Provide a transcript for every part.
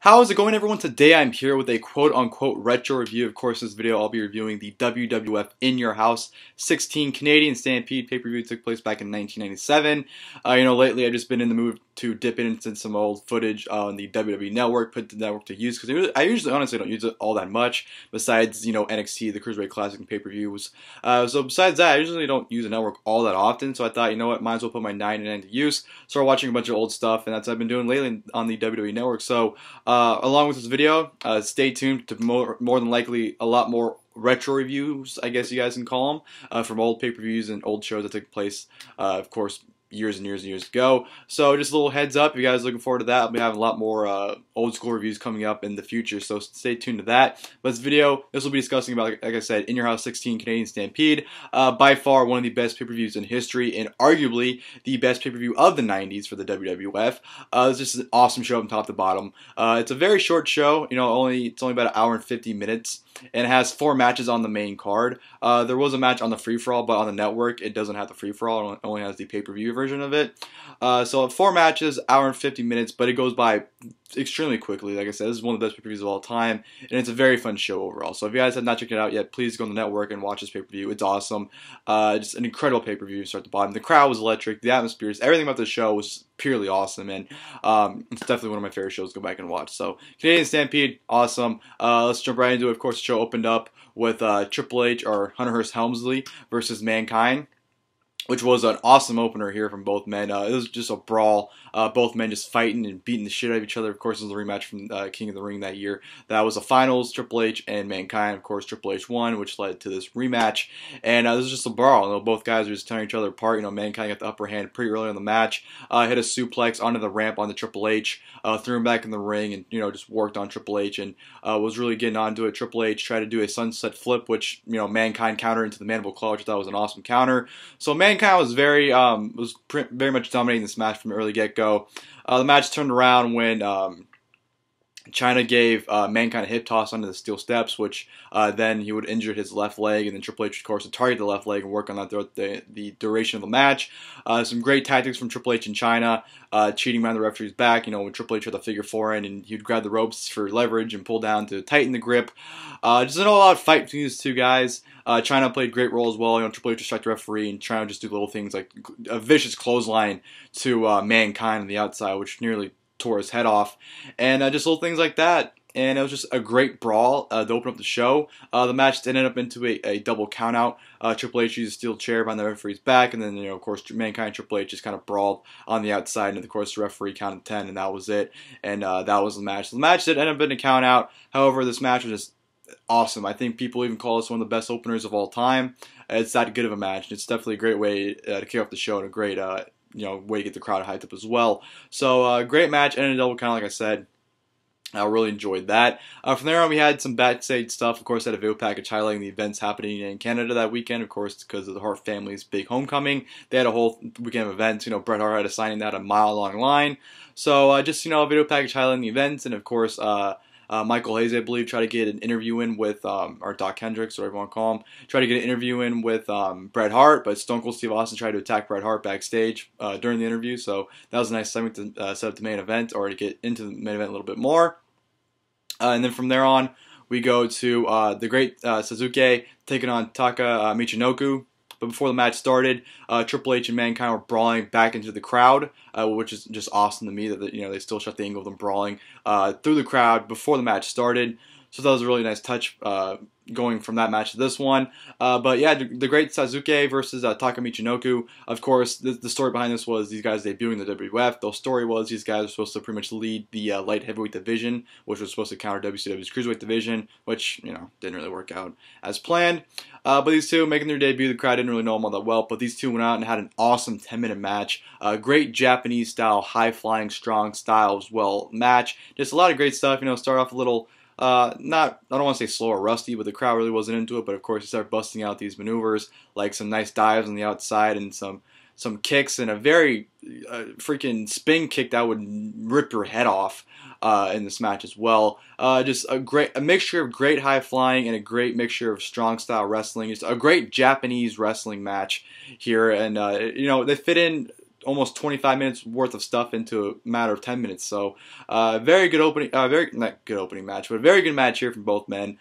How is it going, everyone? Today I'm here with a quote-unquote retro review. Of course, this video I'll be reviewing the WWF In Your House 16 Canadian Stampede pay-per-view. Took place back in 1997. Lately I've just been in the mood to dip into some old footage on the WWE Network, put the network to use, because I usually honestly don't use it all that much, besides, NXT, the Cruiserweight Classic, and pay-per-views. So besides that, I usually don't use the network all that often, so I thought, you know what, might as well put my 99 to use. Started watching a bunch of old stuff, and that's what I've been doing lately on the WWE Network. So along with this video, stay tuned to more than likely a lot more retro reviews, I guess you guys can call them, from old pay-per-views and old shows that took place, of course, years and years and years ago. So just a little heads up, if you guys are looking forward to that, I'll be having a lot more old school reviews coming up in the future, so stay tuned to that. But this video, this will be discussing about, like I said, In Your House 16 Canadian Stampede, by far one of the best pay-per-views in history, and arguably the best pay-per-view of the 90s for the WWF. It's just an awesome show from top to bottom. It's a very short show, it's only about an hour and 50 minutes. And it has 4 matches on the main card. There was a match on the free-for-all, but on the network, it doesn't have the free-for-all. It only has the pay-per-view version of it. So 4 matches, hour and 50 minutes, but it goes by extremely quickly. Like I said, this is one of the best pay-per-views of all time, and it's a very fun show overall. So if you guys have not checked it out yet, please go on the network and watch this pay-per-view. It's awesome. Just an incredible pay-per-view start to bottom. The crowd was electric. The atmospheres, everything about the show was purely awesome, and it's definitely one of my favorite shows to go back and watch. So Canadian Stampede, awesome. Let's jump right into it. Of course, the show opened up with Triple H, or Hearst Helmsley, versus Mankind, which was an awesome opener here from both men. It was just a brawl. Both men just fighting and beating the shit out of each other. Of course, it was a rematch from King of the Ring that year. That was the finals, Triple H and Mankind. Of course, Triple H won, which led to this rematch. And this was just a brawl. Both guys were just tearing each other apart. Mankind got the upper hand pretty early in the match. Hit a suplex onto the ramp onto Triple H. Threw him back in the ring and, just worked on Triple H and was really getting onto it. Triple H tried to do a sunset flip, which, Mankind countered into the mandible claw, which I thought was an awesome counter. So Mankind was very much dominating this match from early get-go. The match turned around when Chyna gave Mankind a hip toss onto the steel steps, which then he would injure his left leg, and then Triple H, of course, would target the left leg and work on that throughout the duration of the match. Some great tactics from Triple H and Chyna, cheating around the referee's back, when Triple H had the figure 4 in, and he'd grab the ropes for leverage and pull down to tighten the grip. Just an all-out fight between these two guys. Chyna played a great role as well. Triple H would strike the referee, and Chyna would just do little things like a vicious clothesline to Mankind on the outside, which nearly tore his head off, and just little things like that. And it was just a great brawl to open up the show. The match ended up into a double countout. Triple H used a steel chair behind the referee's back, and then, of course, Mankind and Triple H just kind of brawled on the outside, and of course the referee counted 10, and that was it. And that was the match. The match did end up in a countout. However, this match was just awesome. I think people even call this one of the best openers of all time. It's that good of a match. It's definitely a great way to kick off the show, and a great way to get the crowd hyped up as well. So great match, and a double count, like I said. I really enjoyed that. From there on, we had some backstage stuff. Of course, had a video package highlighting the events happening in Canada that weekend. Of course, because of the Hart family's big homecoming, they had a whole weekend of events. Bret Hart had a signing that a mile-long line. So just a video package highlighting the events, and of course, Michael Hayes, I believe, tried to get an interview in with, or Doc Hendricks, or whatever you want to call him, tried to get an interview in with Bret Hart, but Stone Cold Steve Austin tried to attack Bret Hart backstage during the interview, so that was a nice segment to set up the main event, or to get into the main event a little bit more. And then from there on, we go to the great Sasuke taking on Taka Michinoku. But before the match started, Triple H and Mankind were brawling back into the crowd, which is just awesome to me that they still shot the angle of them brawling through the crowd before the match started. So that was a really nice touch going from that match to this one. But yeah, the great Sasuke versus Taka Michinoku. Of course, the story behind this was these guys debuting the WWF. The story was these guys were supposed to pretty much lead the light heavyweight division, which was supposed to counter WCW's cruiserweight division, which, didn't really work out as planned. But these two making their debut, the crowd didn't really know them all that well, but these two went out and had an awesome 10-minute match. Great Japanese-style, high-flying, strong style as well match. Just a lot of great stuff. Start off a little I don't want to say slow or rusty, but the crowd really wasn't into it. But of course, you start busting out these maneuvers, like some nice dives on the outside and some kicks, and a very freaking spin kick that would rip your head off in this match as well. Just a mixture of great high flying and a great mixture of strong style wrestling. Just a great Japanese wrestling match here, and they fit in almost 25 minutes worth of stuff into a matter of 10 minutes. So very good opening, not good opening match, but a very good match here from both men.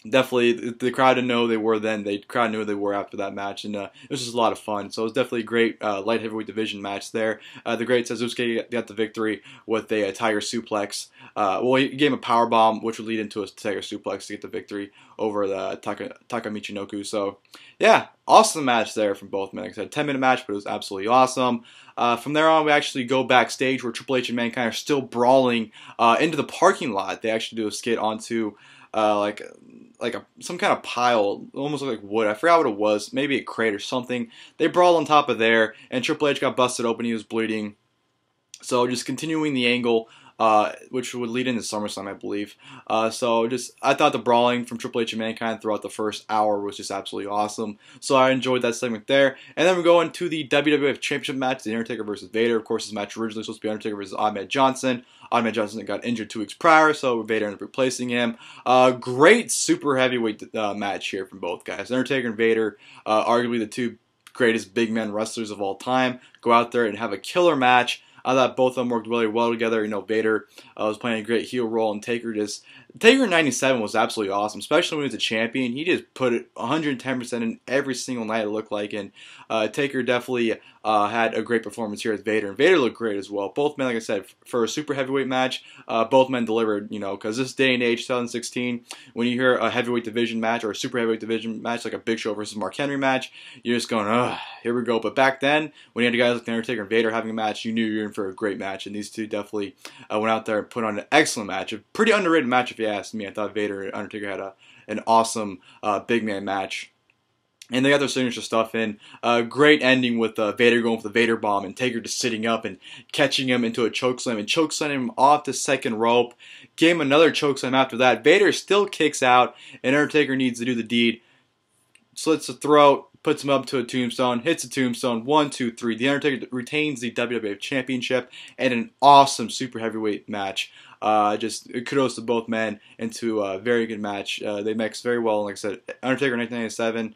Definitely, the crowd didn't know who they were then. The crowd knew who they were after that match, and it was just a lot of fun. So it was definitely a great light heavyweight division match there. The great Sasuke got the victory with a tiger suplex. Well, he gave him a power bomb, which would lead into a tiger suplex to get the victory over the Taka Michinoku. So yeah, awesome match there from both men. Like I said, 10-minute match, but it was absolutely awesome. From there on, we actually go backstage where Triple H and Mankind are still brawling into the parking lot. They actually do a skit onto some kind of pile, almost like wood. I forgot what it was, maybe a crate or something. They brawl on top of there, and Triple H got busted open. He was bleeding. So just continuing the angle, which would lead into SummerSlam, I believe. I thought the brawling from Triple H and Mankind throughout the first hour was just absolutely awesome. So I enjoyed that segment there. And then we go into the WWF Championship match, The Undertaker versus Vader. Of course, this match originally was supposed to be Undertaker versus Ahmed Johnson. Ahmed Johnson got injured 2 weeks prior, so Vader ended up replacing him. Great super heavyweight match here from both guys. Undertaker and Vader, arguably the 2 greatest big men wrestlers of all time, go out there and have a killer match. I thought both of them worked really well together. You know, Vader was playing a great heel role, and Taker in '97 was absolutely awesome, especially when he was a champion. He just put it 110% in every single night, it looked like, and Taker definitely had a great performance here as Vader, and Vader looked great as well. Both men, like I said, for a super heavyweight match, both men delivered, you know, because this day and age, 2016, when you hear a heavyweight division match or a super heavyweight division match, like a Big Show versus Mark Henry match, you're just going, ugh, here we go. But back then, when you had guys like The Undertaker and Vader having a match, you knew you were in for a great match, and these two definitely went out there and put on an excellent match, a pretty underrated match if you ask me. I thought Vader and Undertaker had an awesome big man match. And they got their signature stuff in. Great ending with Vader going for the Vader bomb and Taker just sitting up and catching him into a chokeslam and chokeslamming him off the second rope. Gave him another chokeslam after that. Vader still kicks out, and Undertaker needs to do the deed. Slits the throat, puts him up to a tombstone, hits a tombstone, 1, 2, 3. The Undertaker retains the WWF Championship and an awesome super heavyweight match. Just kudos to both men into a very good match. They mixed very well. Like I said, Undertaker 1997.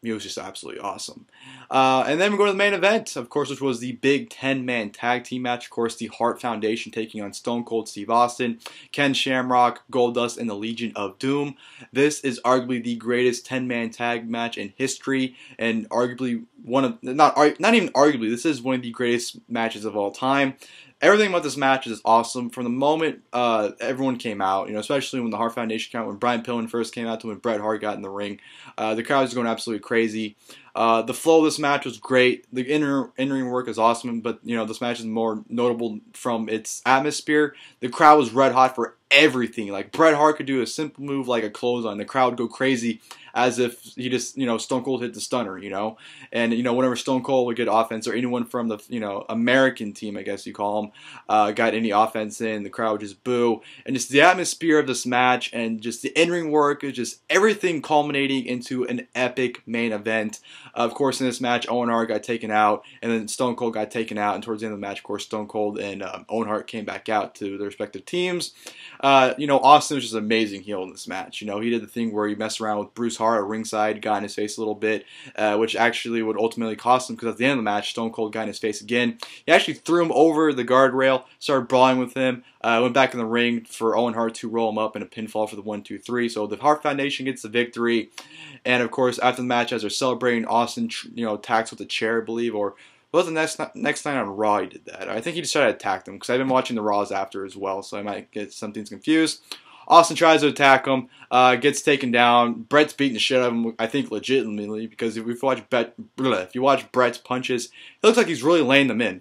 It was just absolutely awesome. And then we go to the main event, of course, which was the big 10-man tag team match. Of course, the Hart Foundation taking on Stone Cold Steve Austin, Ken Shamrock, Goldust, and the Legion of Doom. This is arguably the greatest 10-man tag match in history, and arguably one of, not even arguably, this is one of the greatest matches of all time. Everything about this match is awesome. From the moment everyone came out, you know, especially when the Hart Foundation came out, when Brian Pillman first came out, to when Bret Hart got in the ring, the crowd was going absolutely crazy. The flow of this match was great. The in-ring work is awesome, but you know, this match is more notable from its atmosphere. The crowd was red hot for everything. Like, Bret Hart could do a simple move like a clothesline, the crowd would go crazy as if he just, you know, Stone Cold hit the stunner, you know. And, you know, whenever Stone Cold would get offense, or anyone from the, you know, American team, I guess you call them, got any offense in, the crowd would just boo. And just the atmosphere of this match and just the in-ring work is just everything culminating into an epic main event. Of course, in this match, Owen Hart got taken out, and then Stone Cold got taken out, and towards the end of the match, of course, Stone Cold and Owen Hart came back out to their respective teams. You know, Austin was just an amazing heel in this match. You know, he did the thing where he messed around with Bruce Hart at ringside, got in his face a little bit, which actually would ultimately cost him, because at the end of the match, Stone Cold got in his face again. He actually threw him over the guardrail, started brawling with him, went back in the ring for Owen Hart to roll him up in a pinfall for the 1, 2, 3. So the Hart Foundation gets the victory. And of course, after the match, as they're celebrating, Austin, you know, attacks with a chair, I believe, or was the next night on Raw he did that. I think he just tried to attack them, because I've been watching the Raws after as well, so I might get some things confused. Austin tries to attack him, gets taken down. Bret's beating the shit out of him, I think legitimately, because if you watch Bret's punches, it looks like he's really laying them in.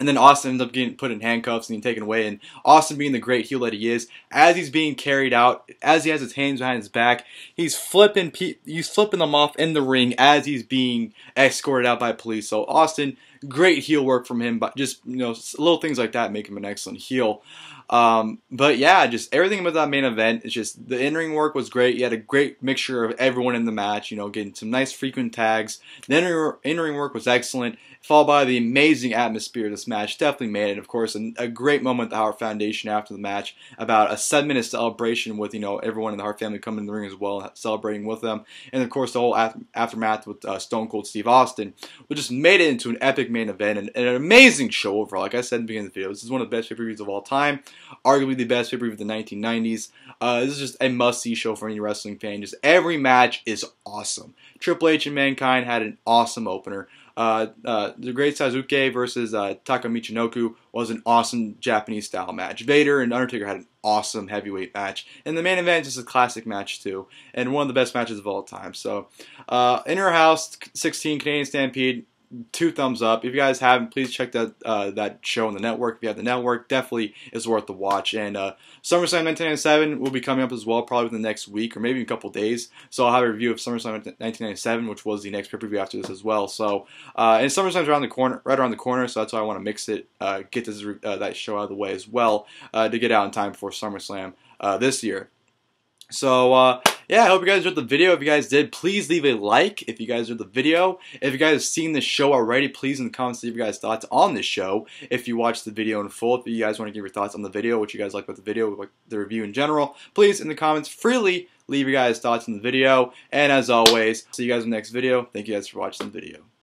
And then Austin ends up getting put in handcuffs and getting taken away. And Austin, being the great heel that he is, as he's being carried out, as he has his hands behind his back, he's flipping them off in the ring as he's being escorted out by police. So Austin great heel work from him, but just, you know, little things like that make him an excellent heel. But yeah, just everything about that main event, it's just the in-ring work was great. You had a great mixture of everyone in the match, you know, getting some nice frequent tags. The in-ring work was excellent, followed by the amazing atmosphere this match definitely made it. Of course, a great moment at the Hart Foundation after the match, about a 7-minute celebration with, you know, everyone in the Hart family coming in the ring as well, celebrating with them. And of course, the whole aftermath with Stone Cold Steve Austin, which just made it into an epic main event and an amazing show overall. Like I said in the beginning of the video, this is one of the best pay-per-views of all time. Arguably the best pay-per-view of the 1990s. This is just a must-see show for any wrestling fan. Just every match is awesome. Triple H and Mankind had an awesome opener. The Great Sasuke versus Taka Michinoku was an awesome Japanese-style match. Vader and Undertaker had an awesome heavyweight match. And the main event is just a classic match, too. And one of the best matches of all time. So, In Your House 16 Canadian Stampede. 2 thumbs up. If you guys haven't, please check that show on the network. If you have the network, definitely is worth the watch. And SummerSlam 1997 will be coming up as well, probably within the next week or maybe a couple days. So I'll have a review of SummerSlam 1997, which was the next pay-per-view after this as well. So and SummerSlam's around the corner, right around the corner. So that's why I want to mix it, get this that show out of the way as well, to get out in time for SummerSlam this year. So, yeah, I hope you guys enjoyed the video. If you guys did, please leave a like if you guys enjoyed the video. If you guys have seen the show already, please in the comments leave your guys' thoughts on this show. If you watched the video in full, if you guys want to give your thoughts on the video, what you guys like about the video, like the review in general, please in the comments freely leave your guys' thoughts on the video. And as always, see you guys in the next video. Thank you guys for watching the video.